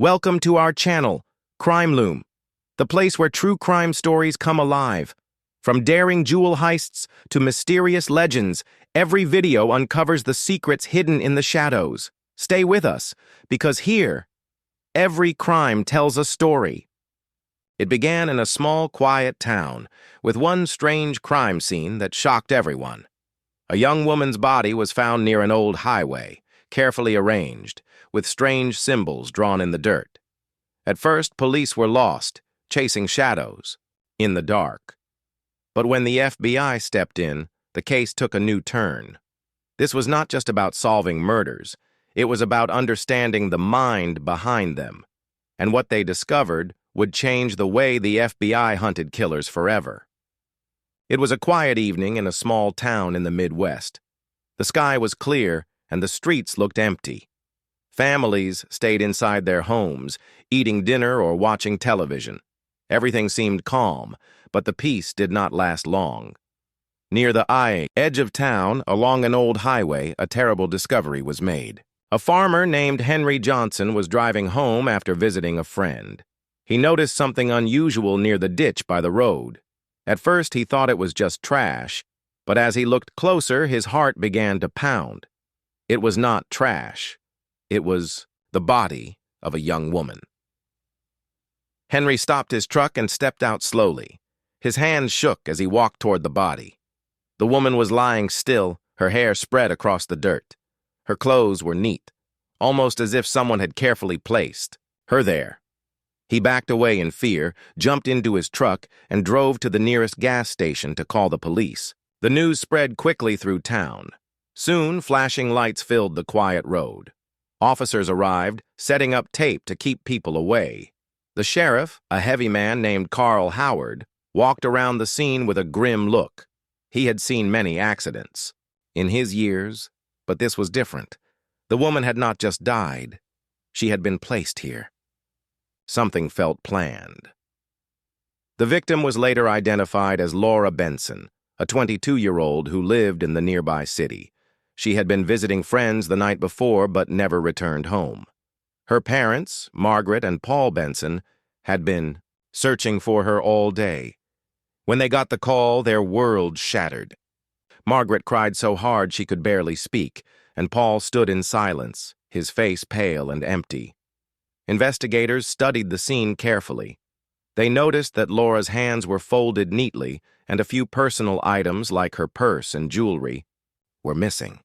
Welcome to our channel, Crime Loom, the place where true crime stories come alive. From daring jewel heists to mysterious legends, every video uncovers the secrets hidden in the shadows. Stay with us, because here, every crime tells a story. It began in a small, quiet town, with one strange crime scene that shocked everyone. A young woman's body was found near an old highway, carefully arranged, with strange symbols drawn in the dirt. At first, police were lost, chasing shadows, in the dark. But when the FBI stepped in, the case took a new turn. This was not just about solving murders, it was about understanding the mind behind them, and what they discovered would change the way the FBI hunted killers forever. It was a quiet evening in a small town in the Midwest. The sky was clear, and the streets looked empty. Families stayed inside their homes, eating dinner or watching television. Everything seemed calm, but the peace did not last long. Near the edge of town, along an old highway, a terrible discovery was made. A farmer named Henry Johnson was driving home after visiting a friend. He noticed something unusual near the ditch by the road. At first, he thought it was just trash, but as he looked closer, his heart began to pound. It was not trash. It was the body of a young woman. Henry stopped his truck and stepped out slowly. His hands shook as he walked toward the body. The woman was lying still, her hair spread across the dirt. Her clothes were neat, almost as if someone had carefully placed her there. He backed away in fear, jumped into his truck, and drove to the nearest gas station to call the police. The news spread quickly through town. Soon, flashing lights filled the quiet road. Officers arrived, setting up tape to keep people away. The sheriff, a heavy man named Carl Howard, walked around the scene with a grim look. He had seen many accidents in his years, but this was different. The woman had not just died. She had been placed here. Something felt planned. The victim was later identified as Laura Benson, a 22-year-old who lived in the nearby city. She had been visiting friends the night before but never returned home. Her parents, Margaret and Paul Benson, had been searching for her all day. When they got the call, their world shattered. Margaret cried so hard she could barely speak, and Paul stood in silence, his face pale and empty. Investigators studied the scene carefully. They noticed that Laura's hands were folded neatly, and a few personal items like her purse and jewelry were missing.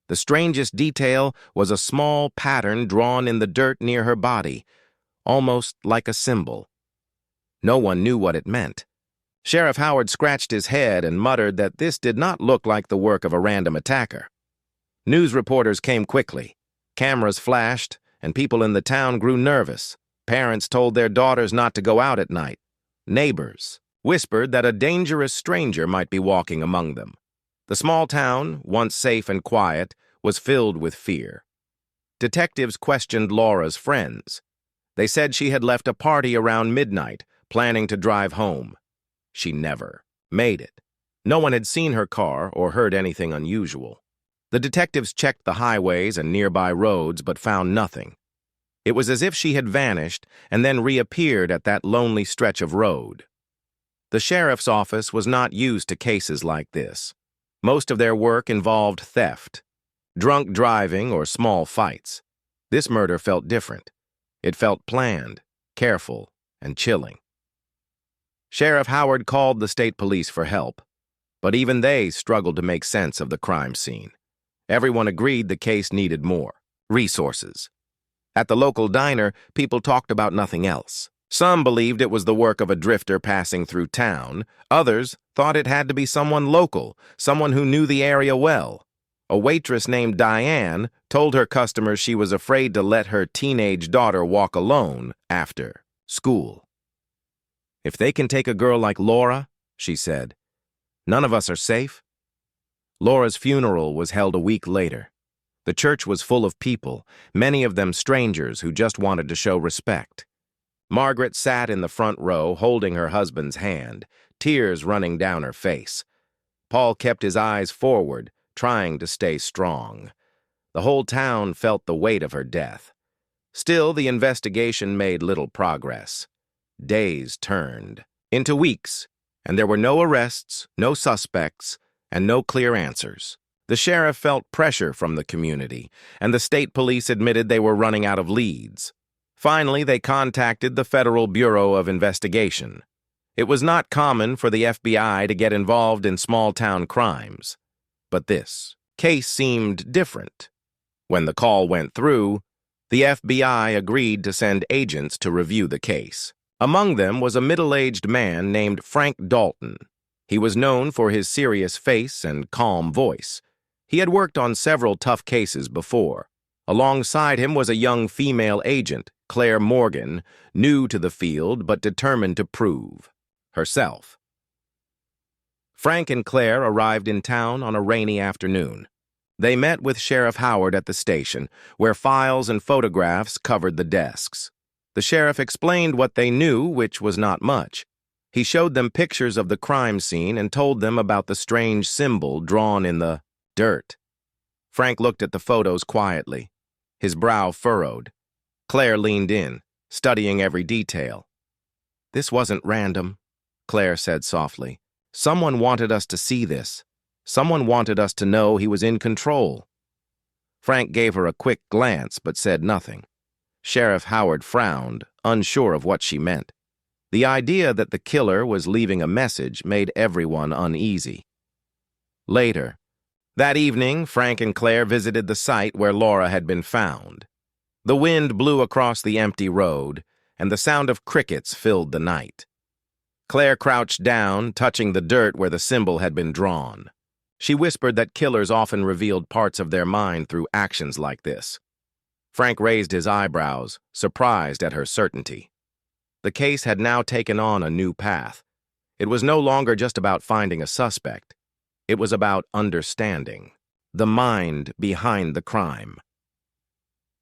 The strangest detail was a small pattern drawn in the dirt near her body, almost like a symbol. No one knew what it meant. Sheriff Howard scratched his head and muttered that this did not look like the work of a random attacker. News reporters came quickly. Cameras flashed, and people in the town grew nervous. Parents told their daughters not to go out at night. Neighbors whispered that a dangerous stranger might be walking among them. The small town, once safe and quiet, was filled with fear. Detectives questioned Laura's friends. They said she had left a party around midnight, planning to drive home. She never made it. No one had seen her car or heard anything unusual. The detectives checked the highways and nearby roads but found nothing. It was as if she had vanished and then reappeared at that lonely stretch of road. The sheriff's office was not used to cases like this. Most of their work involved theft, drunk driving, or small fights. This murder felt different. It felt planned, careful, and chilling. Sheriff Howard called the state police for help, but even they struggled to make sense of the crime scene. Everyone agreed the case needed more resources. At the local diner, people talked about nothing else. Some believed it was the work of a drifter passing through town. Others thought it had to be someone local, someone who knew the area well. A waitress named Diane told her customers she was afraid to let her teenage daughter walk alone after school. "If they can take a girl like Laura," she said, "none of us are safe." Laura's funeral was held a week later. The church was full of people, many of them strangers who just wanted to show respect. Margaret sat in the front row, holding her husband's hand, tears running down her face. Paul kept his eyes forward, trying to stay strong. The whole town felt the weight of her death. Still, the investigation made little progress. Days turned into weeks, and there were no arrests, no suspects, and no clear answers. The sheriff felt pressure from the community, and the state police admitted they were running out of leads. Finally, they contacted the Federal Bureau of Investigation. It was not common for the FBI to get involved in small-town crimes. But this case seemed different. When the call went through, the FBI agreed to send agents to review the case. Among them was a middle-aged man named Frank Dalton. He was known for his serious face and calm voice. He had worked on several tough cases before. Alongside him was a young female agent, Claire Morgan, new to the field but determined to prove herself. Frank and Claire arrived in town on a rainy afternoon. They met with Sheriff Howard at the station, where files and photographs covered the desks. The sheriff explained what they knew, which was not much. He showed them pictures of the crime scene and told them about the strange symbol drawn in the dirt. Frank looked at the photos quietly, his brow furrowed. Claire leaned in, studying every detail. "This wasn't random," Claire said softly. "Someone wanted us to see this. Someone wanted us to know he was in control." Frank gave her a quick glance but said nothing. Sheriff Howard frowned, unsure of what she meant. The idea that the killer was leaving a message made everyone uneasy. Later, that evening, Frank and Claire visited the site where Laura had been found. The wind blew across the empty road, and the sound of crickets filled the night. Claire crouched down, touching the dirt where the symbol had been drawn. She whispered that killers often revealed parts of their mind through actions like this. Frank raised his eyebrows, surprised at her certainty. The case had now taken on a new path. It was no longer just about finding a suspect. It was about understanding the mind behind the crime.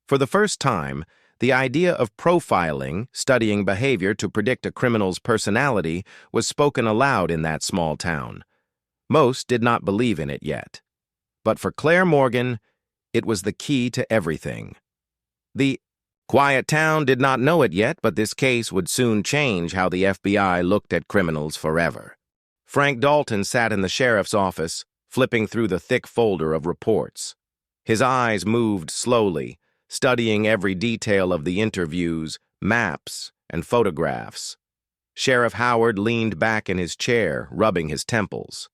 For the first time, the idea of profiling, studying behavior to predict a criminal's personality, was spoken aloud in that small town. Most did not believe in it yet. But for Claire Morgan, it was the key to everything. The quiet town did not know it yet, but this case would soon change how the FBI looked at criminals forever. Frank Dalton sat in the sheriff's office, flipping through the thick folder of reports. His eyes moved slowly, studying every detail of the interviews, maps, and photographs. Sheriff Howard leaned back in his chair, rubbing his temples.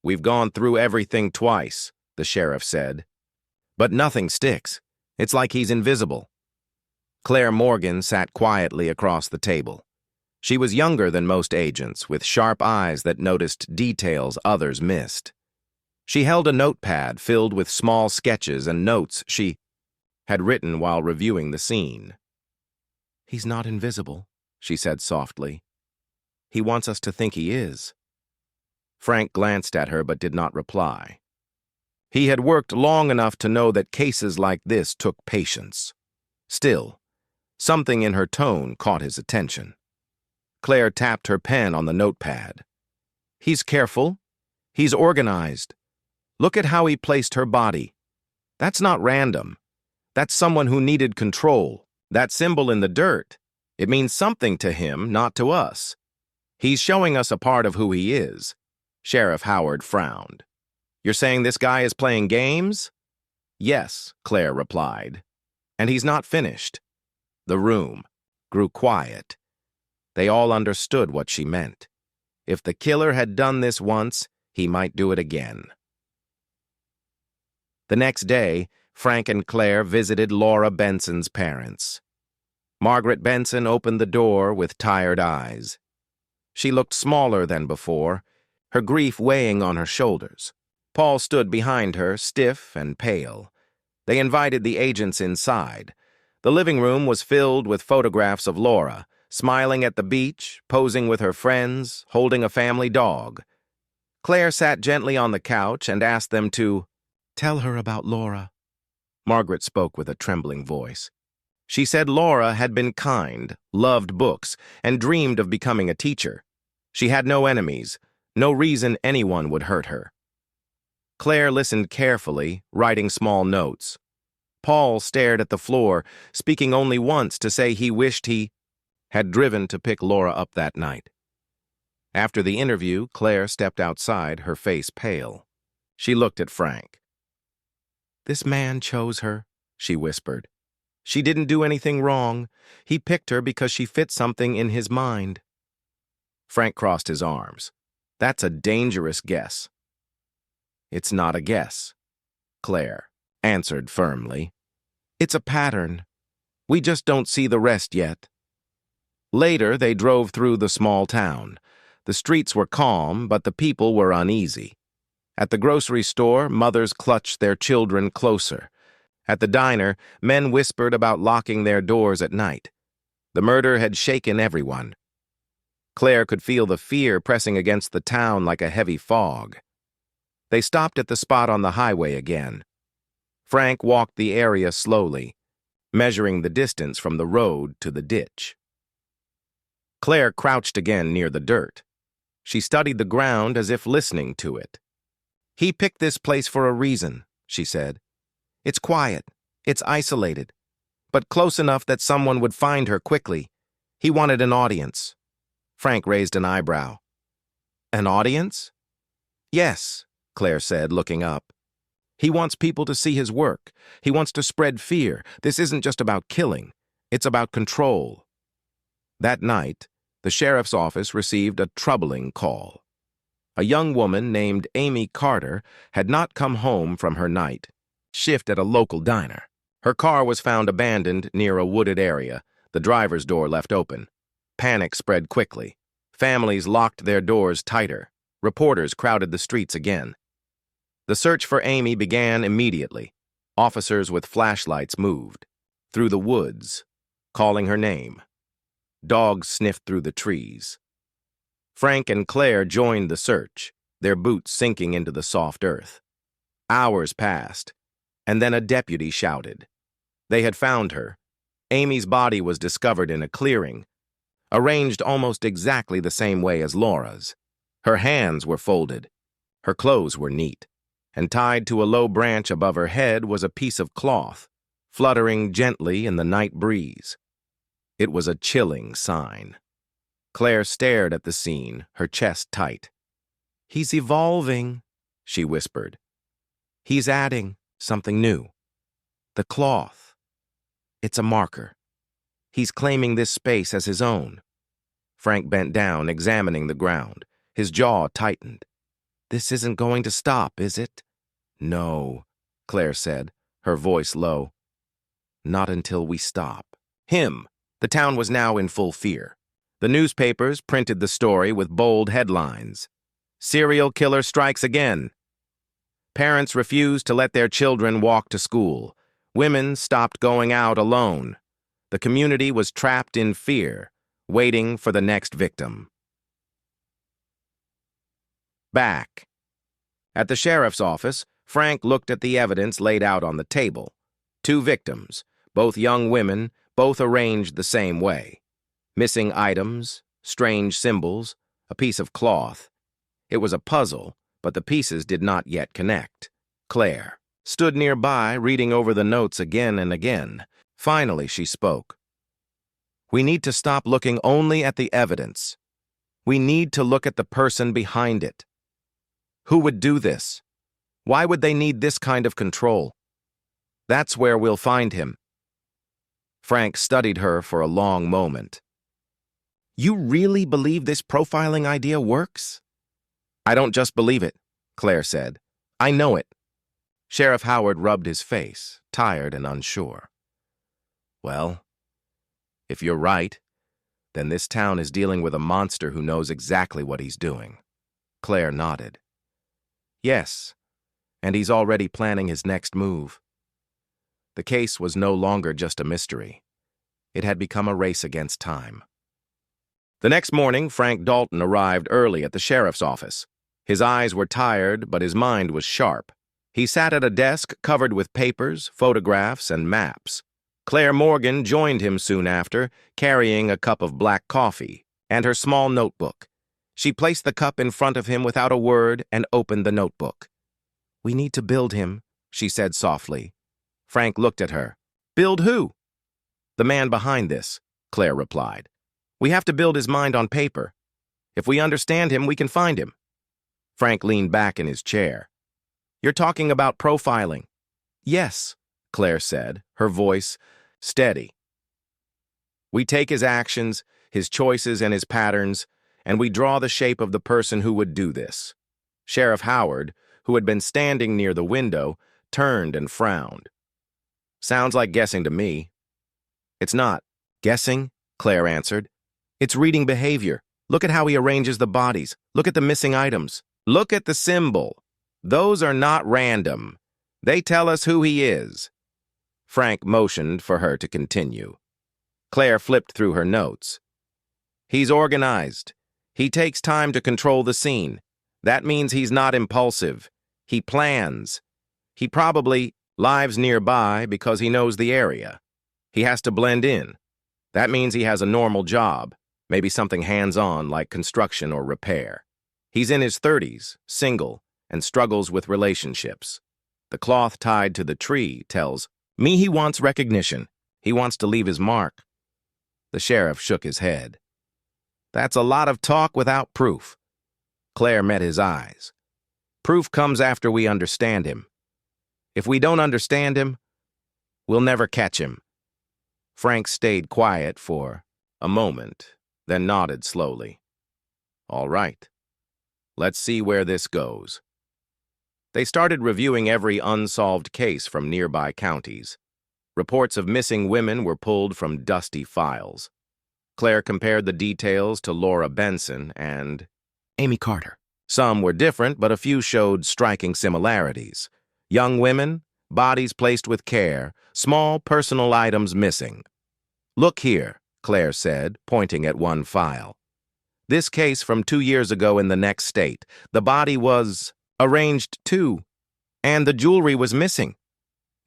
"We've gone through everything twice," the sheriff said. "But nothing sticks. It's like he's invisible." Claire Morgan sat quietly across the table. She was younger than most agents, with sharp eyes that noticed details others missed. She held a notepad filled with small sketches and notes she had written while reviewing the scene. "He's not invisible," she said softly. "He wants us to think he is." Frank glanced at her but did not reply. He had worked long enough to know that cases like this took patience. Still, something in her tone caught his attention. Claire tapped her pen on the notepad. "He's careful. He's organized. Look at how he placed her body. That's not random. That's someone who needed control. That symbol in the dirt. It means something to him, not to us. He's showing us a part of who he is." Sheriff Howard frowned. "You're saying this guy is playing games?" "Yes," Claire replied. "And he's not finished." The room grew quiet. They all understood what she meant. If the killer had done this once, he might do it again. The next day, Frank and Claire visited Laura Benson's parents. Margaret Benson opened the door with tired eyes. She looked smaller than before, her grief weighing on her shoulders. Paul stood behind her, stiff and pale. They invited the agents inside. The living room was filled with photographs of Laura, smiling at the beach, posing with her friends, holding a family dog. Claire sat gently on the couch and asked them to tell her about Laura. Margaret spoke with a trembling voice. She said Laura had been kind, loved books, and dreamed of becoming a teacher. She had no enemies, no reason anyone would hurt her. Claire listened carefully, writing small notes. Paul stared at the floor, speaking only once to say he wished he had driven to pick Laura up that night. After the interview, Claire stepped outside, her face pale. She looked at Frank. "This man chose her," she whispered. "She didn't do anything wrong. He picked her because she fit something in his mind." Frank crossed his arms. "That's a dangerous guess." "It's not a guess," Claire answered firmly. "It's a pattern. We just don't see the rest yet." Later, they drove through the small town. The streets were calm, but the people were uneasy. At the grocery store, mothers clutched their children closer. At the diner, men whispered about locking their doors at night. The murder had shaken everyone. Claire could feel the fear pressing against the town like a heavy fog. They stopped at the spot on the highway again. Frank walked the area slowly, measuring the distance from the road to the ditch. Claire crouched again near the dirt. She studied the ground as if listening to it. "He picked this place for a reason," she said. "It's quiet, it's isolated, but close enough that someone would find her quickly. He wanted an audience." Frank raised an eyebrow. "An audience?" "Yes," Claire said, looking up. "He wants people to see his work. He wants to spread fear. This isn't just about killing. It's about control." That night, the sheriff's office received a troubling call. A young woman named Amy Carter had not come home from her night shift at a local diner. Her car was found abandoned near a wooded area, the driver's door left open. Panic spread quickly. Families locked their doors tighter. Reporters crowded the streets again. The search for Amy began immediately. Officers with flashlights moved through the woods, calling her name. Dogs sniffed through the trees. Frank and Claire joined the search, their boots sinking into the soft earth. Hours passed, and then a deputy shouted. They had found her. Amy's body was discovered in a clearing, arranged almost exactly the same way as Laura's. Her hands were folded. Her clothes were neat, and tied to a low branch above her head was a piece of cloth, fluttering gently in the night breeze. It was a chilling sign. Claire stared at the scene, her chest tight. "He's evolving," she whispered. "He's adding something new. The cloth. It's a marker. He's claiming this space as his own." Frank bent down, examining the ground. His jaw tightened. "This isn't going to stop, is it?" "No," Claire said, her voice low. "Not until we stop." Him. The town was now in full fear. The newspapers printed the story with bold headlines. "Serial killer strikes again." Parents refused to let their children walk to school. Women stopped going out alone. The community was trapped in fear, waiting for the next victim. Back. At the sheriff's office, Frank looked at the evidence laid out on the table. 2 victims, both young women, both arranged the same way. Missing items, strange symbols, a piece of cloth. It was a puzzle, but the pieces did not yet connect. Claire stood nearby, reading over the notes again and again. Finally, she spoke. "We need to stop looking only at the evidence. We need to look at the person behind it. Who would do this? Why would they need this kind of control? That's where we'll find him." Frank studied her for a long moment. "You really believe this profiling idea works?" "I don't just believe it," Claire said. "I know it." Sheriff Howard rubbed his face, tired and unsure. "Well, if you're right, then this town is dealing with a monster who knows exactly what he's doing." Claire nodded. "Yes, and he's already planning his next move." The case was no longer just a mystery. It had become a race against time. The next morning, Frank Dalton arrived early at the sheriff's office. His eyes were tired, but his mind was sharp. He sat at a desk covered with papers, photographs, and maps. Claire Morgan joined him soon after, carrying a cup of black coffee and her small notebook. She placed the cup in front of him without a word and opened the notebook. "We need to build him," she said softly. Frank looked at her. Build who? The man behind this, Claire replied. We have to build his mind on paper. If we understand him, we can find him. Frank leaned back in his chair. You're talking about profiling. Yes, Claire said, her voice steady. We take his actions, his choices, and his patterns, and we draw the shape of the person who would do this. Sheriff Howard, who had been standing near the window, turned and frowned. Sounds like guessing to me. It's not guessing, Claire answered. It's reading behavior. Look at how he arranges the bodies. Look at the missing items. Look at the symbol. Those are not random. They tell us who he is. Frank motioned for her to continue. Claire flipped through her notes. He's organized. He takes time to control the scene. That means he's not impulsive. He plans. He probably lives nearby because he knows the area. He has to blend in. That means he has a normal job, maybe something hands-on like construction or repair. He's in his 30s, single, and struggles with relationships. The cloth tied to the tree tells me he wants recognition. He wants to leave his mark. The sheriff shook his head. That's a lot of talk without proof. Claire met his eyes. Proof comes after we understand him. If we don't understand him, we'll never catch him. Frank stayed quiet for a moment, then nodded slowly. All right. Let's see where this goes. They started reviewing every unsolved case from nearby counties. Reports of missing women were pulled from dusty files. Claire compared the details to Laura Benson and Amy Carter. Some were different, but a few showed striking similarities. Young women, bodies placed with care, small personal items missing. Look here, Claire said, pointing at one file. This case from 2 years ago in the next state. The body was arranged too, and the jewelry was missing.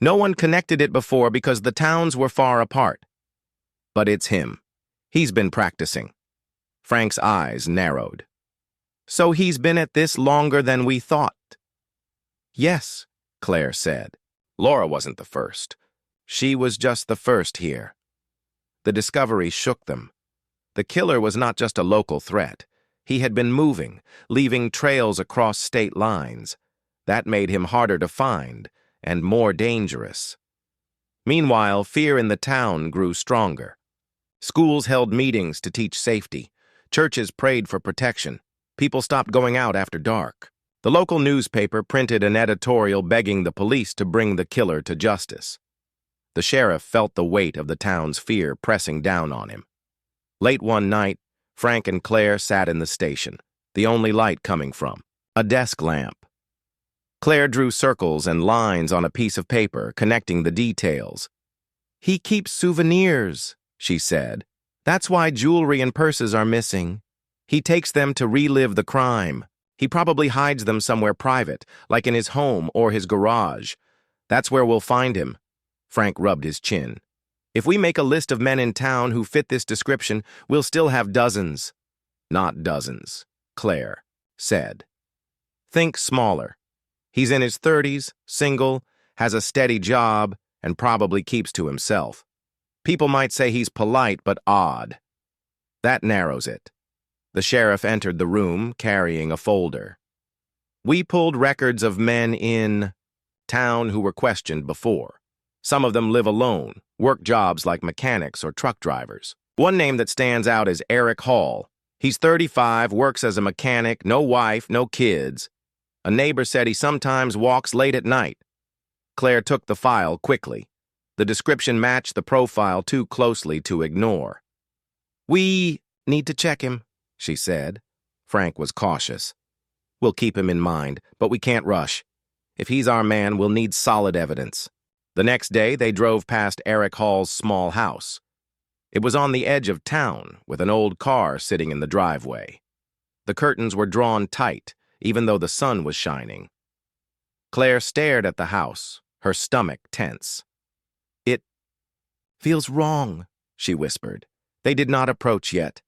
No one connected it before because the towns were far apart. But it's him. He's been practicing. Frank's eyes narrowed. So he's been at this longer than we thought. Yes, Claire said. Laura wasn't the first. She was just the first here. The discovery shook them. The killer was not just a local threat. He had been moving, leaving trails across state lines. That made him harder to find and more dangerous. Meanwhile, fear in the town grew stronger. Schools held meetings to teach safety. Churches prayed for protection. People stopped going out after dark. The local newspaper printed an editorial begging the police to bring the killer to justice. The sheriff felt the weight of the town's fear pressing down on him. Late one night, Frank and Claire sat in the station, the only light coming from a desk lamp. Claire drew circles and lines on a piece of paper, connecting the details. He keeps souvenirs, she said. That's why jewelry and purses are missing. He takes them to relive the crime. He probably hides them somewhere private, like in his home or his garage. That's where we'll find him. Frank rubbed his chin. If we make a list of men in town who fit this description, we'll still have dozens. Not dozens, Claire said. Think smaller. He's in his 30s, single, has a steady job, and probably keeps to himself. People might say he's polite but odd. That narrows it. The sheriff entered the room carrying a folder. We pulled records of men in town who were questioned before. Some of them live alone, work jobs like mechanics or truck drivers. One name that stands out is Eric Hall. He's 35, works as a mechanic, no wife, no kids. A neighbor said he sometimes walks late at night. Claire took the file quickly. The description matched the profile too closely to ignore. We need to check him, she said. Frank was cautious. We'll keep him in mind, but we can't rush. If he's our man, we'll need solid evidence. The next day, they drove past Eric Hall's small house. It was on the edge of town, with an old car sitting in the driveway. The curtains were drawn tight, even though the sun was shining. Claire stared at the house, her stomach tense. It feels wrong, she whispered. They did not approach yet.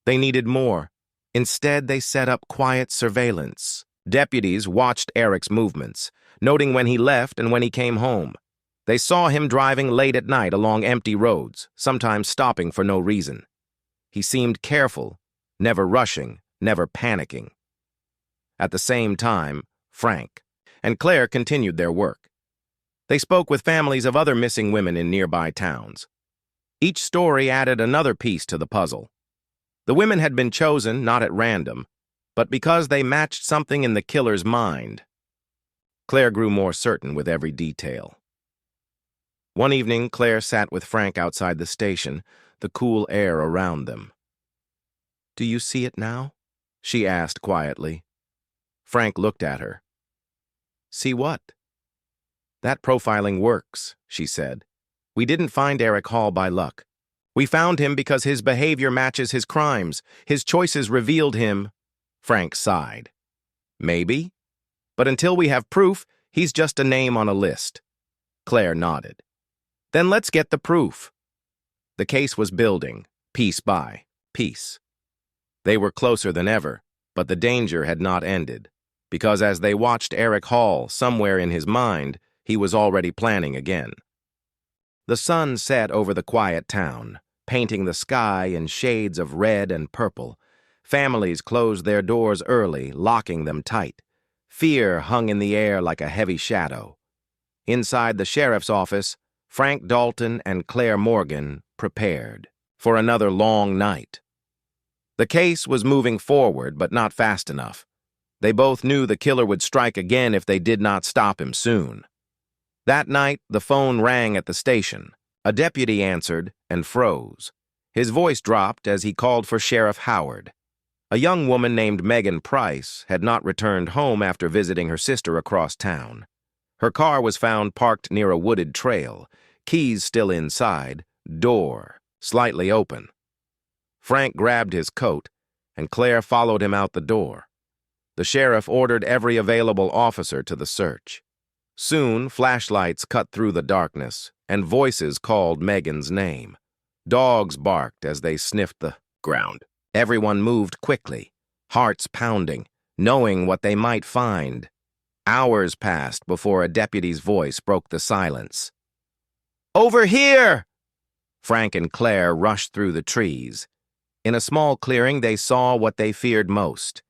They needed more. Instead, they set up quiet surveillance. Deputies watched Eric's movements, noting when he left and when he came home. They saw him driving late at night along empty roads, sometimes stopping for no reason. He seemed careful, never rushing, never panicking. At the same time, Frank and Claire continued their work. They spoke with families of other missing women in nearby towns. Each story added another piece to the puzzle. The women had been chosen not at random, but because they matched something in the killer's mind. Claire grew more certain with every detail. One evening, Claire sat with Frank outside the station, the cool air around them. "Do you see it now?" she asked quietly. Frank looked at her. "See what?" "That profiling works," she said. "We didn't find Eric Hall by luck. We found him because his behavior matches his crimes. His choices revealed him." Frank sighed. "Maybe. But until we have proof, he's just a name on a list." Claire nodded. "Then let's get the proof." The case was building, piece by piece. They were closer than ever, but the danger had not ended, because as they watched Eric Hall, somewhere in his mind, he was already planning again. The sun set over the quiet town, painting the sky in shades of red and purple. Families closed their doors early, locking them tight. Fear hung in the air like a heavy shadow. Inside the sheriff's office, Frank Dalton and Claire Morgan prepared for another long night. The case was moving forward, but not fast enough. They both knew the killer would strike again if they did not stop him soon. That night, the phone rang at the station. A deputy answered and froze. His voice dropped as he called for Sheriff Howard. A young woman named Megan Price had not returned home after visiting her sister across town. Her car was found parked near a wooded trail, keys still inside, door slightly open. Frank grabbed his coat, and Claire followed him out the door. The sheriff ordered every available officer to the search. Soon, flashlights cut through the darkness, and voices called Megan's name. Dogs barked as they sniffed the ground. Everyone moved quickly, hearts pounding, knowing what they might find. Hours passed before a deputy's voice broke the silence. "Over here!" Frank and Claire rushed through the trees. In a small clearing, they saw what they feared most.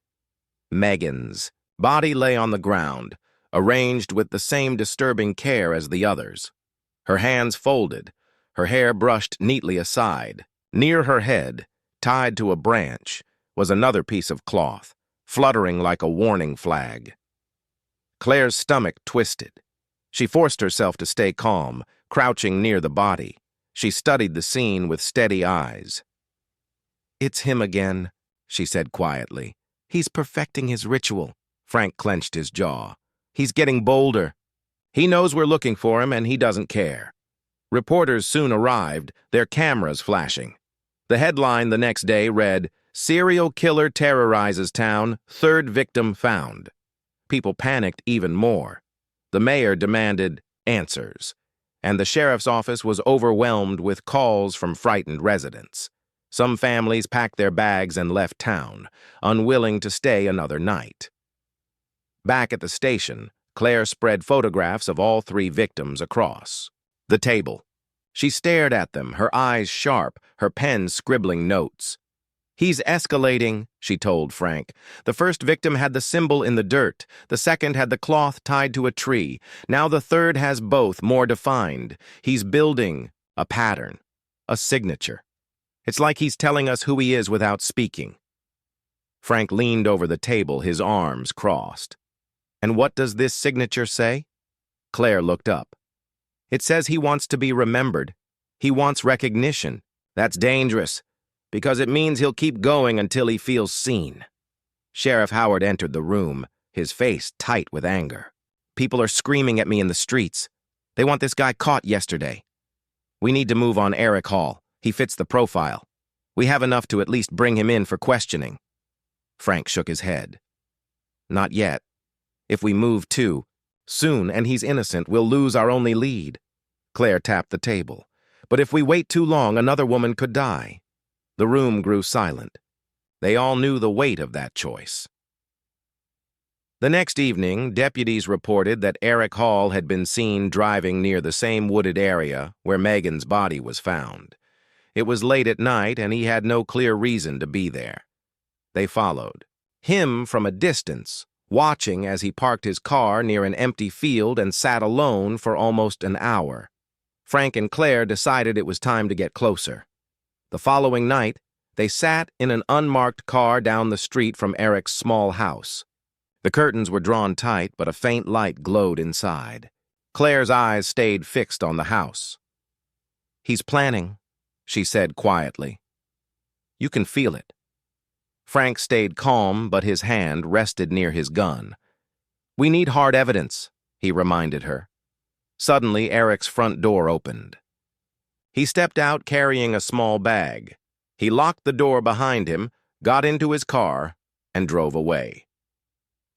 Megan's body lay on the ground, arranged with the same disturbing care as the others. Her hands folded, her hair brushed neatly aside. Near her head, tied to a branch, was another piece of cloth, fluttering like a warning flag. Claire's stomach twisted. She forced herself to stay calm, crouching near the body. She studied the scene with steady eyes. "It's him again," she said quietly. "He's perfecting his ritual." Frank clenched his jaw. "He's getting bolder. He knows we're looking for him, and he doesn't care." Reporters soon arrived, their cameras flashing. The headline the next day read, "Serial Killer Terrorizes Town, Third Victim Found." People panicked even more. The mayor demanded answers, and the sheriff's office was overwhelmed with calls from frightened residents. Some families packed their bags and left town, unwilling to stay another night. Back at the station, Claire spread photographs of all three victims across the table. She stared at them, her eyes sharp, her pen scribbling notes. "He's escalating," she told Frank. "The first victim had the symbol in the dirt. The second had the cloth tied to a tree. Now the third has both, more defined. He's building a pattern, a signature. It's like he's telling us who he is without speaking." Frank leaned over the table, his arms crossed. "And what does this signature say?" Claire looked up. "It says he wants to be remembered. He wants recognition. That's dangerous, because it means he'll keep going until he feels seen." Sheriff Howard entered the room, his face tight with anger. "People are screaming at me in the streets. They want this guy caught yesterday. We need to move on Eric Hall. He fits the profile. We have enough to at least bring him in for questioning." Frank shook his head. "Not yet. If we move too soon and he's innocent, we'll lose our only lead." Claire tapped the table. "But if we wait too long, another woman could die." The room grew silent. They all knew the weight of that choice. The next evening, deputies reported that Eric Hall had been seen driving near the same wooded area where Megan's body was found. It was late at night, and he had no clear reason to be there. They followed him from a distance, watching as he parked his car near an empty field and sat alone for almost an hour. Frank and Claire decided it was time to get closer. The following night, they sat in an unmarked car down the street from Eric's small house. The curtains were drawn tight, but a faint light glowed inside. Claire's eyes stayed fixed on the house. "He's planning," she said quietly. "You can feel it." Frank stayed calm, but his hand rested near his gun. "We need hard evidence," he reminded her. Suddenly, Eric's front door opened. He stepped out carrying a small bag. He locked the door behind him, got into his car, and drove away.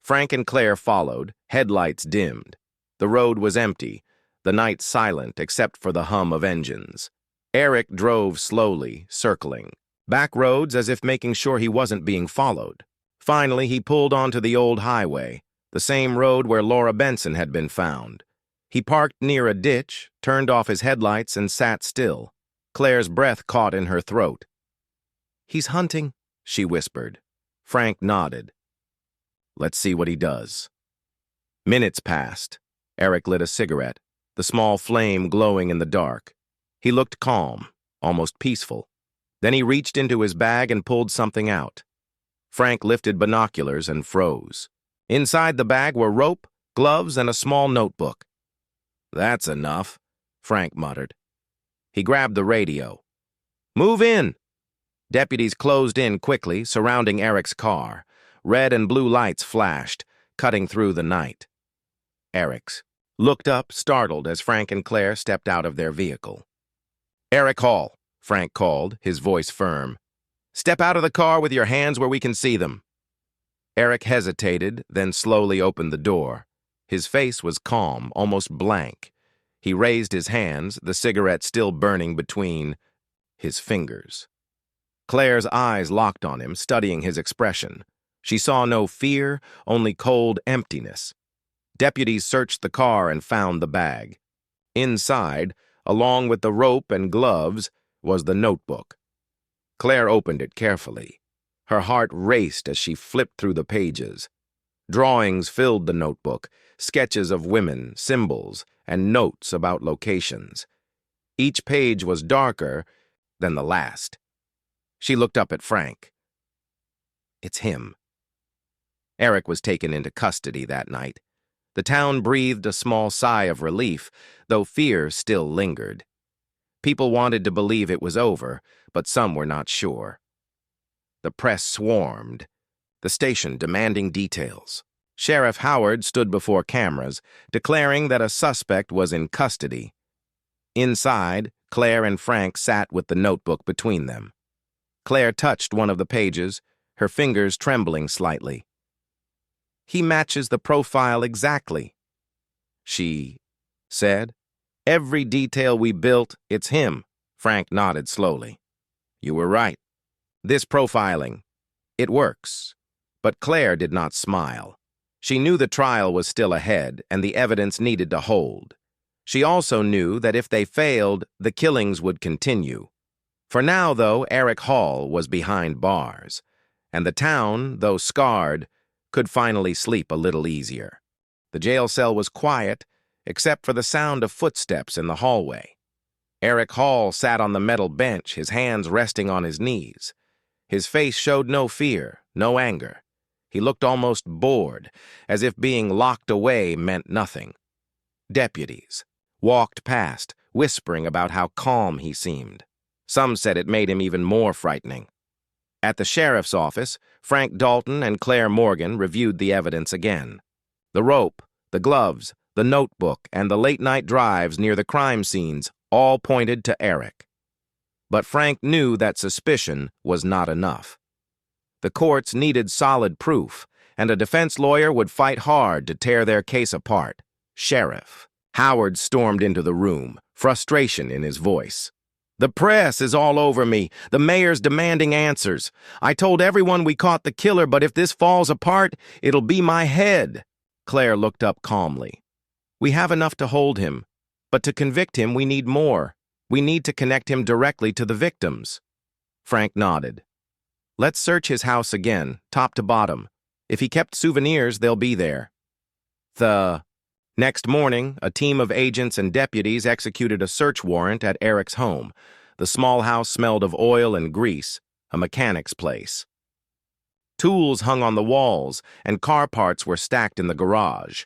Frank and Claire followed, headlights dimmed. The road was empty, the night silent except for the hum of engines. Eric drove slowly, circling. Back roads as if making sure he wasn't being followed. Finally, he pulled onto the old highway, the same road where Laura Benson had been found. He parked near a ditch, turned off his headlights, and sat still. Claire's breath caught in her throat. "He's hunting," she whispered. Frank nodded. "Let's see what he does." Minutes passed. Eric lit a cigarette, the small flame glowing in the dark. He looked calm, almost peaceful. Then he reached into his bag and pulled something out. Frank lifted binoculars and froze. Inside the bag were rope, gloves, and a small notebook. "That's enough," Frank muttered. He grabbed the radio. "Move in!" Deputies closed in quickly, surrounding Eric's car. Red and blue lights flashed, cutting through the night. Eric's looked up, startled, as Frank and Claire stepped out of their vehicle. "Eric Hall," Frank called, his voice firm. "Step out of the car with your hands where we can see them." Eric hesitated, then slowly opened the door. His face was calm, almost blank. He raised his hands, the cigarette still burning between his fingers. Claire's eyes locked on him, studying his expression. She saw no fear, only cold emptiness. Deputies searched the car and found the bag. Inside, along with the rope and gloves, was the notebook. Claire opened it carefully. Her heart raced as she flipped through the pages. Drawings filled the notebook, sketches of women, symbols, and notes about locations. Each page was darker than the last. She looked up at Frank. "It's him." Eric was taken into custody that night. The town breathed a small sigh of relief, though fear still lingered. People wanted to believe it was over, but some were not sure. The press swarmed, the station demanding details. Sheriff Howard stood before cameras, declaring that a suspect was in custody. Inside, Claire and Frank sat with the notebook between them. Claire touched one of the pages, her fingers trembling slightly. "He matches the profile exactly," she said. "Every detail we built, it's him." Frank nodded slowly. "You were right. This profiling, it works." But Claire did not smile. She knew the trial was still ahead and the evidence needed to hold. She also knew that if they failed, the killings would continue. For now, though, Eric Hall was behind bars, and the town, though scarred, could finally sleep a little easier. The jail cell was quiet, except for the sound of footsteps in the hallway. Eric Hall sat on the metal bench, his hands resting on his knees. His face showed no fear, no anger. He looked almost bored, as if being locked away meant nothing. Deputies walked past, whispering about how calm he seemed. Some said it made him even more frightening. At the sheriff's office, Frank Dalton and Claire Morgan reviewed the evidence again. The rope, the gloves, the notebook, and the late-night drives near the crime scenes all pointed to Eric. But Frank knew that suspicion was not enough. The courts needed solid proof, and a defense lawyer would fight hard to tear their case apart. "Sheriff." Howard stormed into the room, frustration in his voice. The press is all over me. The mayor's demanding answers. I told everyone we caught the killer, but if this falls apart, it'll be my head. Claire looked up calmly. We have enough to hold him, but to convict him, we need more. We need to connect him directly to the victims. Frank nodded. Let's search his house again, top to bottom. If he kept souvenirs, they'll be there. The next morning, a team of agents and deputies executed a search warrant at Eric's home. The small house smelled of oil and grease, a mechanic's place. Tools hung on the walls, and car parts were stacked in the garage.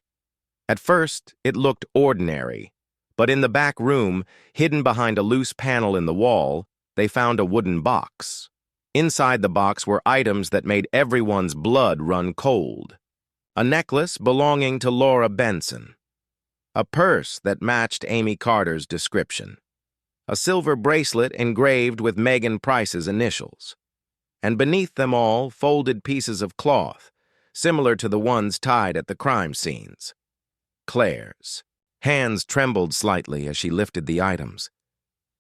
At first, it looked ordinary, but in the back room, hidden behind a loose panel in the wall, they found a wooden box. Inside the box were items that made everyone's blood run cold. A necklace belonging to Laura Benson. A purse that matched Amy Carter's description. A silver bracelet engraved with Megan Price's initials. And beneath them all, folded pieces of cloth, similar to the ones tied at the crime scenes. Claire's. Hands trembled slightly as she lifted the items.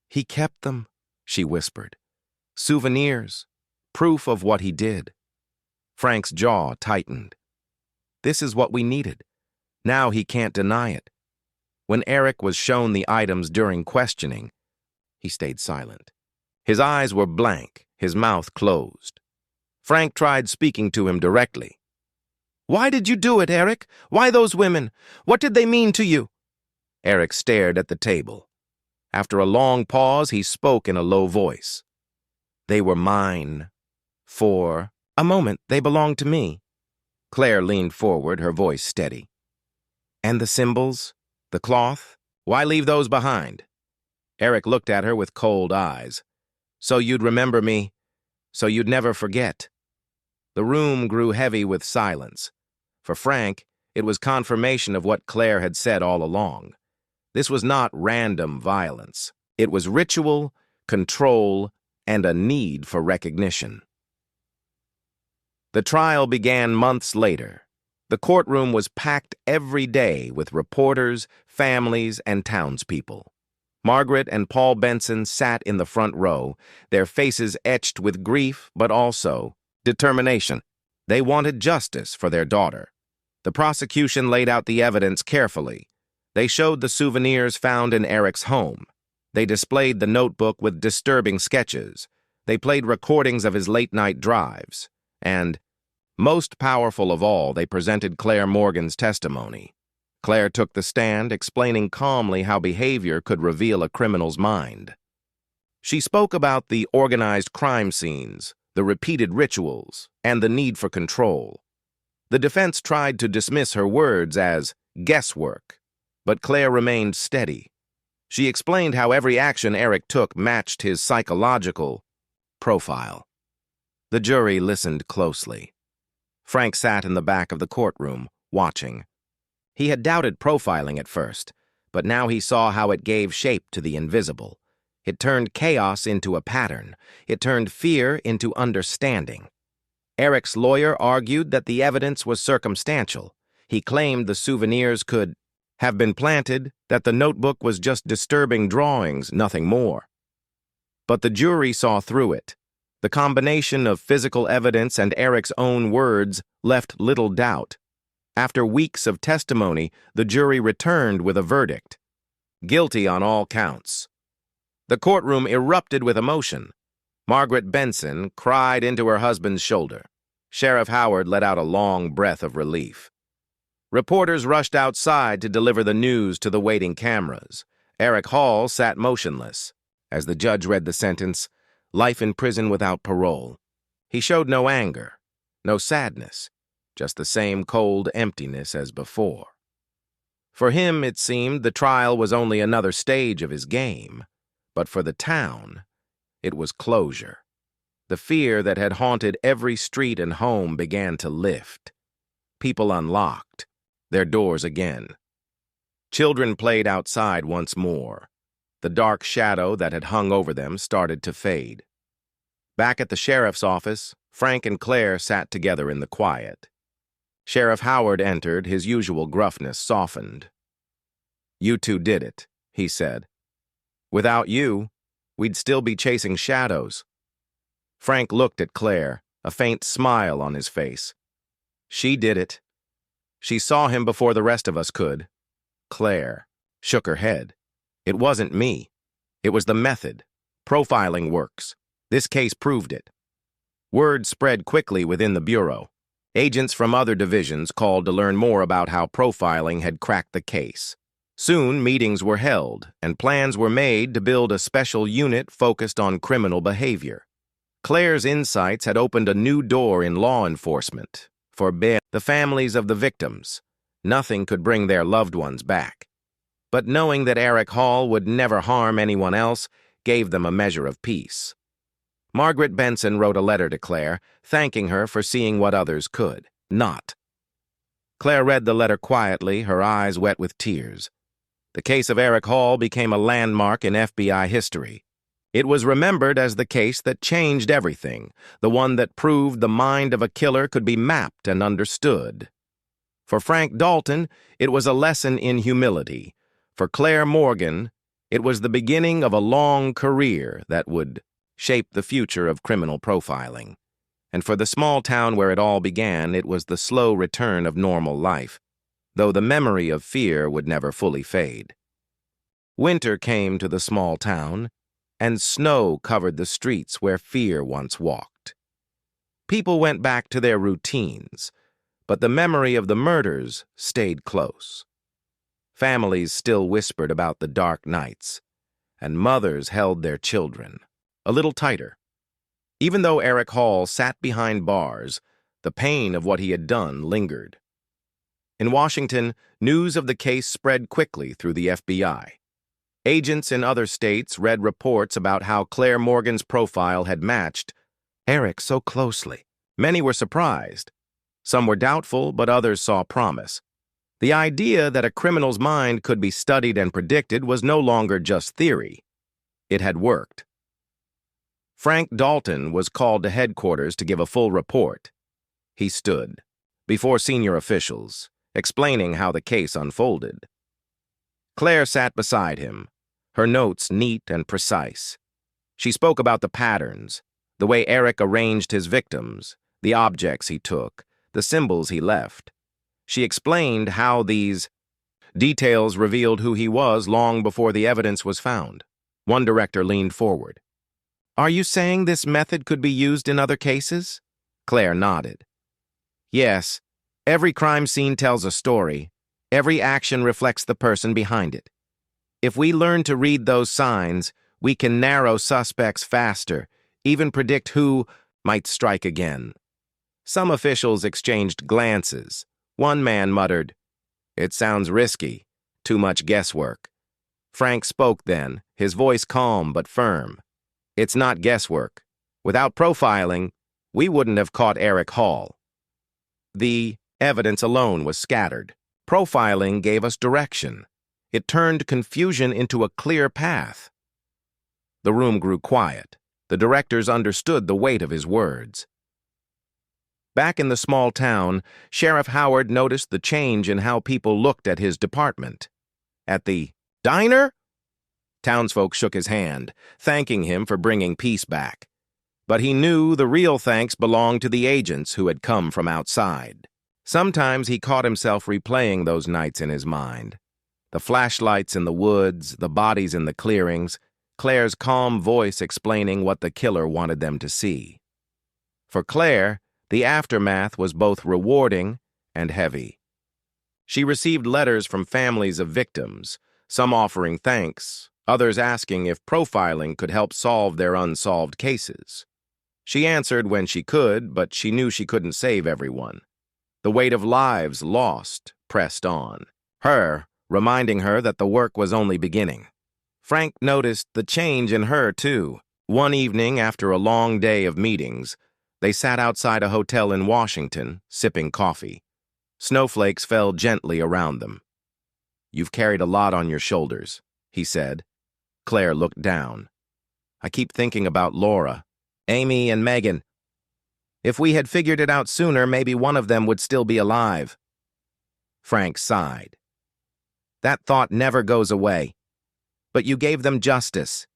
He kept them, she whispered. Souvenirs, proof of what he did. Frank's jaw tightened. This is what we needed. Now he can't deny it. When Eric was shown the items during questioning, he stayed silent. His eyes were blank, his mouth closed. Frank tried speaking to him directly. Why did you do it, Eric? Why those women? What did they mean to you? Eric stared at the table. After a long pause, he spoke in a low voice. They were mine. For a moment, they belonged to me. Claire leaned forward, her voice steady. And the symbols? The cloth? Why leave those behind? Eric looked at her with cold eyes. So you'd remember me, so you'd never forget. The room grew heavy with silence. For Frank, it was confirmation of what Claire had said all along. This was not random violence. It was ritual, control, and a need for recognition. The trial began months later. The courtroom was packed every day with reporters, families, and townspeople. Margaret and Paul Benson sat in the front row, their faces etched with grief but also determination. They wanted justice for their daughter. The prosecution laid out the evidence carefully. They showed the souvenirs found in Eric's home. They displayed the notebook with disturbing sketches. They played recordings of his late-night drives. And, most powerful of all, they presented Claire Morgan's testimony. Claire took the stand, explaining calmly how behavior could reveal a criminal's mind. She spoke about the organized crime scenes, the repeated rituals, and the need for control. The defense tried to dismiss her words as guesswork, but Claire remained steady. She explained how every action Eric took matched his psychological profile. The jury listened closely. Frank sat in the back of the courtroom, watching. He had doubted profiling at first, but now he saw how it gave shape to the invisible. It turned chaos into a pattern. It turned fear into understanding. Eric's lawyer argued that the evidence was circumstantial. He claimed the souvenirs could have been planted, that the notebook was just disturbing drawings, nothing more. But the jury saw through it. The combination of physical evidence and Eric's own words left little doubt. After weeks of testimony, the jury returned with a verdict. Guilty on all counts. The courtroom erupted with emotion. Margaret Benson cried into her husband's shoulder. Sheriff Howard let out a long breath of relief. Reporters rushed outside to deliver the news to the waiting cameras. Eric Hall sat motionless. As the judge read the sentence, life in prison without parole. He showed no anger, no sadness, just the same cold emptiness as before. For him, it seemed, the trial was only another stage of his game. But for the town, it was closure. The fear that had haunted every street and home began to lift. People unlocked their doors again. Children played outside once more. The dark shadow that had hung over them started to fade. Back at the sheriff's office, Frank and Claire sat together in the quiet. Sheriff Howard entered, his usual gruffness softened. "You two did it," he said. "Without you, we'd still be chasing shadows. Frank looked at Claire, a faint smile on his face. She did it. She saw him before the rest of us could. Claire shook her head. It wasn't me. It was the method. Profiling works. This case proved it. Word spread quickly within the Bureau. Agents from other divisions called to learn more about how profiling had cracked the case. Soon, meetings were held, and plans were made to build a special unit focused on criminal behavior. Claire's insights had opened a new door in law enforcement for the families of the victims. Nothing could bring their loved ones back. But knowing that Eric Hall would never harm anyone else gave them a measure of peace. Margaret Benson wrote a letter to Claire, thanking her for seeing what others could not. Claire read the letter quietly, her eyes wet with tears. The case of Eric Hall became a landmark in FBI history. It was remembered as the case that changed everything, the one that proved the mind of a killer could be mapped and understood. For Frank Dalton, it was a lesson in humility. For Claire Morgan, it was the beginning of a long career that would shape the future of criminal profiling. And for the small town where it all began, it was the slow return of normal life, though the memory of fear would never fully fade. Winter came to the small town, and snow covered the streets where fear once walked. People went back to their routines, but the memory of the murders stayed close. Families still whispered about the dark nights, and mothers held their children a little tighter. Even though Eric Hall sat behind bars, the pain of what he had done lingered. In Washington, news of the case spread quickly through the FBI. Agents in other states read reports about how Claire Morgan's profile had matched Eric so closely. Many were surprised. Some were doubtful, but others saw promise. The idea that a criminal's mind could be studied and predicted was no longer just theory. It had worked. Frank Dalton was called to headquarters to give a full report. He stood before senior officials, explaining how the case unfolded. Claire sat beside him, her notes neat and precise. She spoke about the patterns, the way Eric arranged his victims, the objects he took, the symbols he left. She explained how these details revealed who he was long before the evidence was found. One director leaned forward. "Are you saying this method could be used in other cases?" Claire nodded. "Yes. Every crime scene tells a story. Every action reflects the person behind it. If we learn to read those signs, we can narrow suspects faster, even predict who might strike again." Some officials exchanged glances. One man muttered, "It sounds risky. Too much guesswork." Frank spoke then, his voice calm but firm. "It's not guesswork. Without profiling, we wouldn't have caught Eric Hall." The evidence alone was scattered. Profiling gave us direction. It turned confusion into a clear path. The room grew quiet. The directors understood the weight of his words. Back in the small town, Sheriff Howard noticed the change in how people looked at his department. At the diner? Townsfolk shook his hand, thanking him for bringing peace back. But he knew the real thanks belonged to the agents who had come from outside. Sometimes he caught himself replaying those nights in his mind. The flashlights in the woods, the bodies in the clearings, Claire's calm voice explaining what the killer wanted them to see. For Claire, the aftermath was both rewarding and heavy. She received letters from families of victims, some offering thanks, others asking if profiling could help solve their unsolved cases. She answered when she could, but she knew she couldn't save everyone. The weight of lives lost pressed on, her reminding her that the work was only beginning. Frank noticed the change in her, too. One evening, after a long day of meetings, they sat outside a hotel in Washington, sipping coffee. Snowflakes fell gently around them. "You've carried a lot on your shoulders," he said. Claire looked down. "I keep thinking about Laura, Amy, and Megan. If we had figured it out sooner, maybe one of them would still be alive." Frank sighed. "That thought never goes away. But you gave them justice.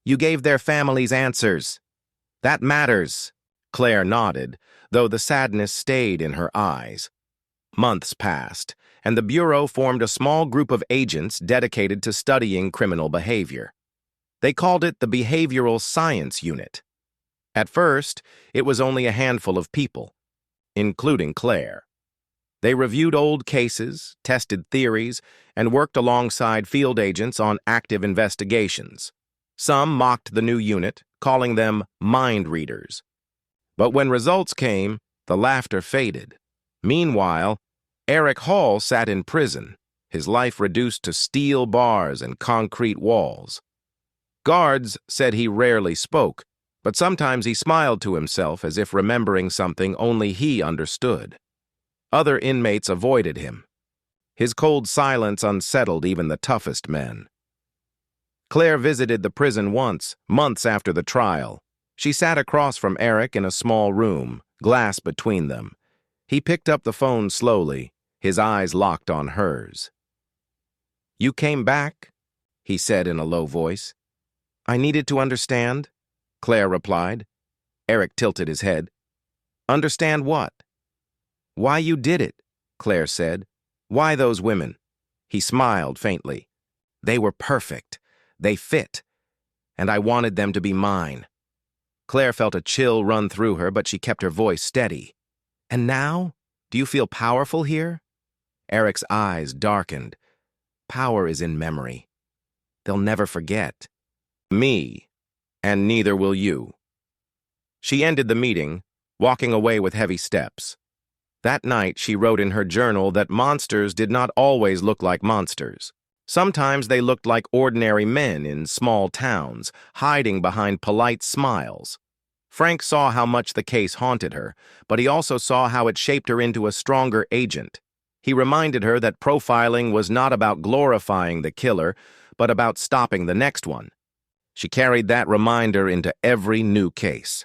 You gave their families answers. That matters. Claire nodded, though the sadness stayed in her eyes. Months passed, and the Bureau formed a small group of agents dedicated to studying criminal behavior. They called it the Behavioral Science Unit. At first, it was only a handful of people, including Claire. They reviewed old cases, tested theories, and worked alongside field agents on active investigations. Some mocked the new unit, calling them mind readers. But when results came, the laughter faded. Meanwhile, Eric Hall sat in prison, his life reduced to steel bars and concrete walls. Guards said he rarely spoke, but sometimes he smiled to himself as if remembering something only he understood. Other inmates avoided him. His cold silence unsettled even the toughest men. Claire visited the prison once, months after the trial. She sat across from Eric in a small room, glass between them. He picked up the phone slowly, his eyes locked on hers. "You came back?" he said in a low voice. "I needed to understand," Claire replied. Eric tilted his head. "Understand what?" "Why you did it," Claire said. "Why those women?" He smiled faintly. "They were perfect. They fit. And I wanted them to be mine." Claire felt a chill run through her, but she kept her voice steady. "And now? Do you feel powerful here?" Eric's eyes darkened. "Power is in memory. They'll never forget. Me. And neither will you." She ended the meeting, walking away with heavy steps. That night, she wrote in her journal that monsters did not always look like monsters. Sometimes they looked like ordinary men in small towns, hiding behind polite smiles. Frank saw how much the case haunted her, but he also saw how it shaped her into a stronger agent. He reminded her that profiling was not about glorifying the killer, but about stopping the next one. She carried that reminder into every new case.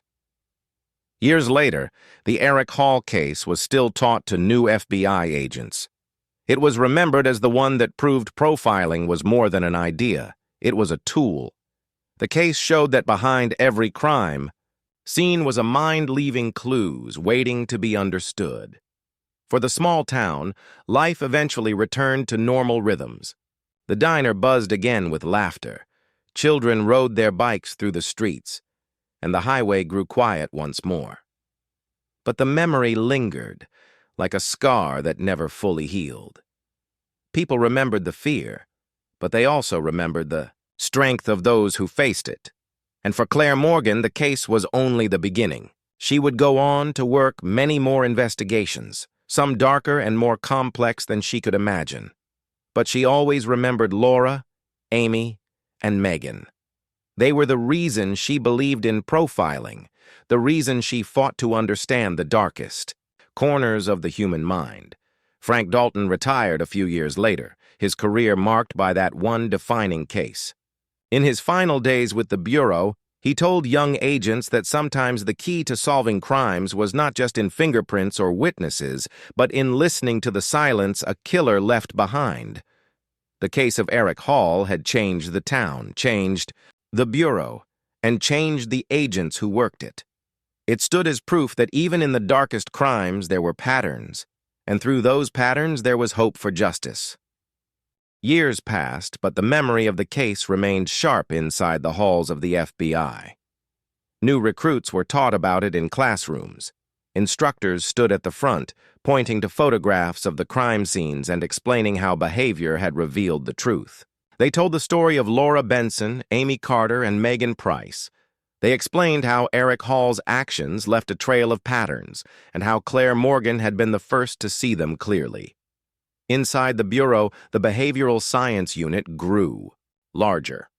Years later, the Eric Hall case was still taught to new FBI agents. It was remembered as the one that proved profiling was more than an idea. It was a tool. The case showed that behind every crime, seen was a mind leaving clues waiting to be understood. For the small town, life eventually returned to normal rhythms. The diner buzzed again with laughter. Children rode their bikes through the streets, and the highway grew quiet once more. But the memory lingered, like a scar that never fully healed. People remembered the fear, but they also remembered the strength of those who faced it. And for Claire Morgan, the case was only the beginning. She would go on to work many more investigations, some darker and more complex than she could imagine. But she always remembered Laura, Amy, and Megan. They were the reason she believed in profiling, the reason she fought to understand the darkest corners of the human mind. Frank Dalton retired a few years later, his career marked by that one defining case. In his final days with the Bureau, he told young agents that sometimes the key to solving crimes was not just in fingerprints or witnesses, but in listening to the silence a killer left behind. The case of Eric Hall had changed the town, changed the Bureau, and changed the agents who worked it. It stood as proof that even in the darkest crimes there were patterns, and through those patterns there was hope for justice. Years passed, but the memory of the case remained sharp inside the halls of the FBI. New recruits were taught about it in classrooms. Instructors stood at the front, pointing to photographs of the crime scenes and explaining how behavior had revealed the truth. They told the story of Laura Benson, Amy Carter, and Megan Price. They explained how Eric Hall's actions left a trail of patterns, and how Claire Morgan had been the first to see them clearly. Inside the Bureau, the Behavioral Science Unit grew, larger.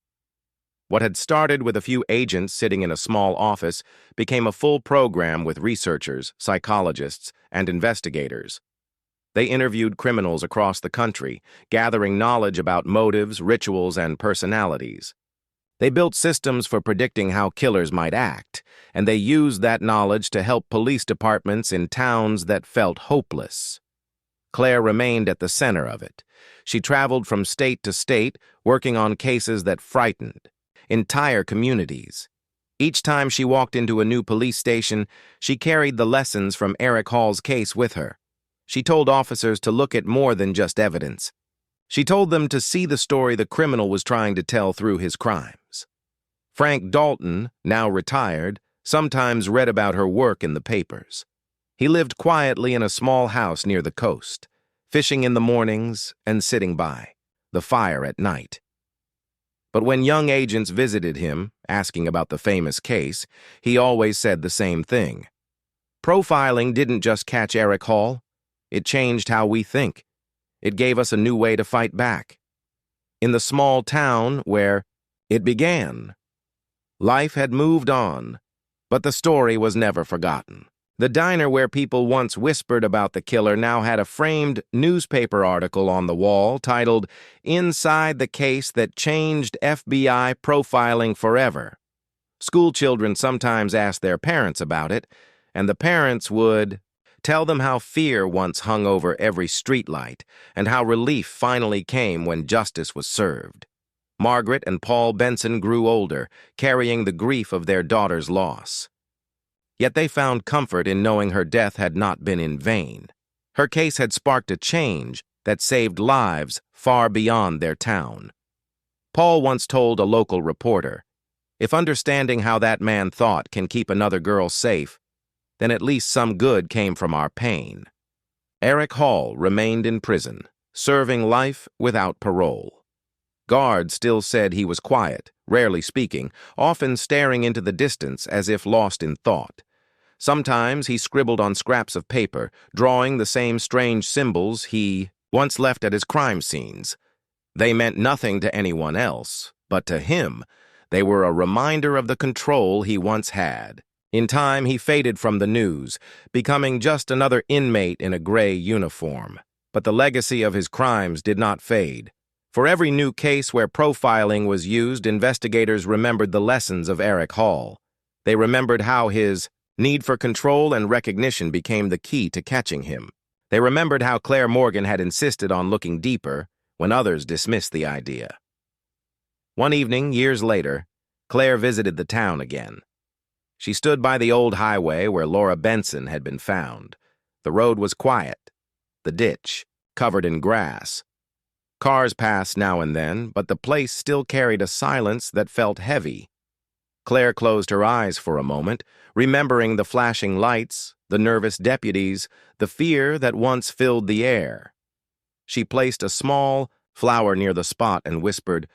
What had started with a few agents sitting in a small office became a full program with researchers, psychologists, and investigators. They interviewed criminals across the country, gathering knowledge about motives, rituals, and personalities. They built systems for predicting how killers might act, and they used that knowledge to help police departments in towns that felt hopeless. Claire remained at the center of it. She traveled from state to state, working on cases that frightened. entire communities. Each time she walked into a new police station, she carried the lessons from Eric Hall's case with her. She told officers to look at more than just evidence. She told them to see the story the criminal was trying to tell through his crimes. Frank Dalton, now retired, sometimes read about her work in the papers. He lived quietly in a small house near the coast, fishing in the mornings and sitting by the fire at night. But when young agents visited him, asking about the famous case, he always said the same thing. Profiling didn't just catch Eric Hall, it changed how we think. It gave us a new way to fight back. In the small town where it began, life had moved on, but the story was never forgotten. The diner where people once whispered about the killer now had a framed newspaper article on the wall titled, "Inside the Case That Changed FBI Profiling Forever." Schoolchildren sometimes asked their parents about it, and the parents would tell them how fear once hung over every streetlight and how relief finally came when justice was served. Margaret and Paul Benson grew older, carrying the grief of their daughter's loss. Yet they found comfort in knowing her death had not been in vain. Her case had sparked a change that saved lives far beyond their town. Paul once told a local reporter, "If understanding how that man thought can keep another girl safe, then at least some good came from our pain." Eric Hall remained in prison, serving life without parole. Guards still said he was quiet, rarely speaking, often staring into the distance as if lost in thought. Sometimes he scribbled on scraps of paper, drawing the same strange symbols he once left at his crime scenes. They meant nothing to anyone else, but to him, they were a reminder of the control he once had. In time, he faded from the news, becoming just another inmate in a gray uniform. But the legacy of his crimes did not fade. For every new case where profiling was used, investigators remembered the lessons of Eric Hall. They remembered how his need for control and recognition became the key to catching him. They remembered how Claire Morgan had insisted on looking deeper when others dismissed the idea. One evening, years later, Claire visited the town again. She stood by the old highway where Laura Benson had been found. The road was quiet, the ditch covered in grass. Cars passed now and then, but the place still carried a silence that felt heavy. Claire closed her eyes for a moment, remembering the flashing lights, the nervous deputies, the fear that once filled the air. She placed a small flower near the spot and whispered,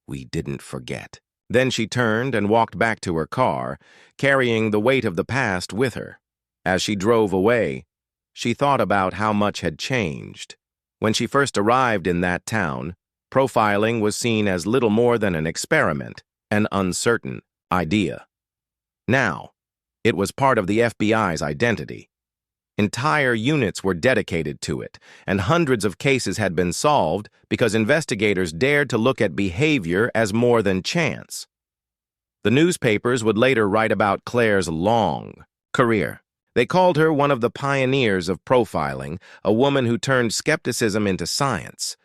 "We didn't forget." Then she turned and walked back to her car, carrying the weight of the past with her. As she drove away, she thought about how much had changed. When she first arrived in that town, profiling was seen as little more than an experiment, an uncertain idea. Now, it was part of the FBI's identity. Entire units were dedicated to it, and hundreds of cases had been solved because investigators dared to look at behavior as more than chance. The newspapers would later write about Claire's long career. They called her one of the pioneers of profiling, a woman who turned skepticism into science.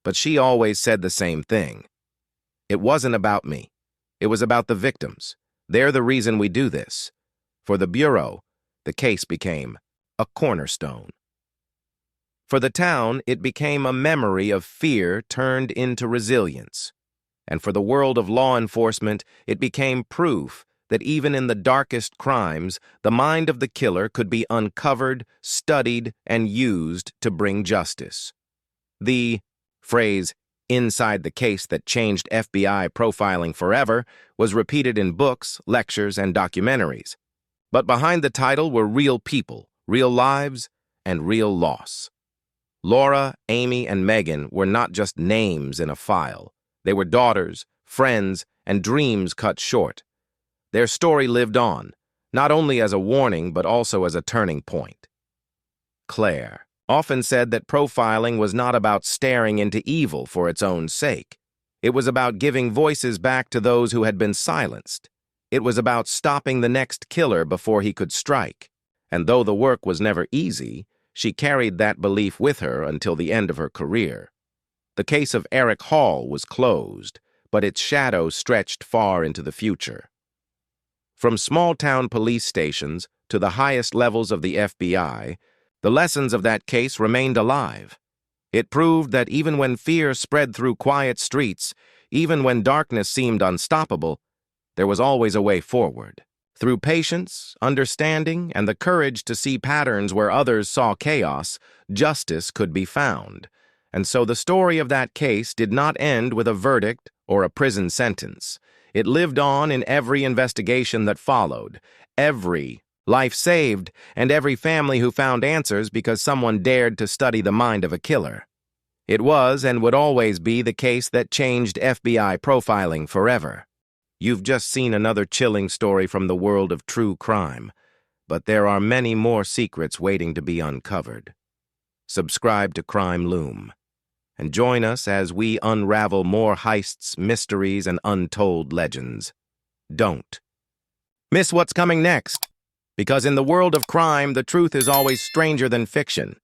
But she always said the same thing. "It wasn't about me. It was about the victims. They're the reason we do this." For the Bureau, the case became a cornerstone. For the town, it became a memory of fear turned into resilience. And for the world of law enforcement, it became proof that even in the darkest crimes, the mind of the killer could be uncovered, studied, and used to bring justice. The phrase, "inside the case that changed FBI profiling forever," was repeated in books, lectures, and documentaries. But behind the title were real people, real lives, and real loss. Laura, Amy, and Megan were not just names in a file. They were daughters, friends, and dreams cut short. Their story lived on, not only as a warning but also as a turning point. Claire often said that profiling was not about staring into evil for its own sake. It was about giving voices back to those who had been silenced. It was about stopping the next killer before he could strike. And though the work was never easy, she carried that belief with her until the end of her career. The case of Eric Hall was closed, but its shadow stretched far into the future. From small-town police stations to the highest levels of the FBI, the lessons of that case remained alive. It proved that even when fear spread through quiet streets, even when darkness seemed unstoppable, there was always a way forward. Through patience, understanding, and the courage to see patterns where others saw chaos, justice could be found. And so the story of that case did not end with a verdict or a prison sentence. It lived on in every investigation that followed, every life saved, and every family who found answers because someone dared to study the mind of a killer. It was and would always be the case that changed FBI profiling forever. You've just seen another chilling story from the world of true crime, but there are many more secrets waiting to be uncovered. Subscribe to Crime Loom, and join us as we unravel more heists, mysteries, and untold legends. Don't miss what's coming next, because in the world of crime, the truth is always stranger than fiction.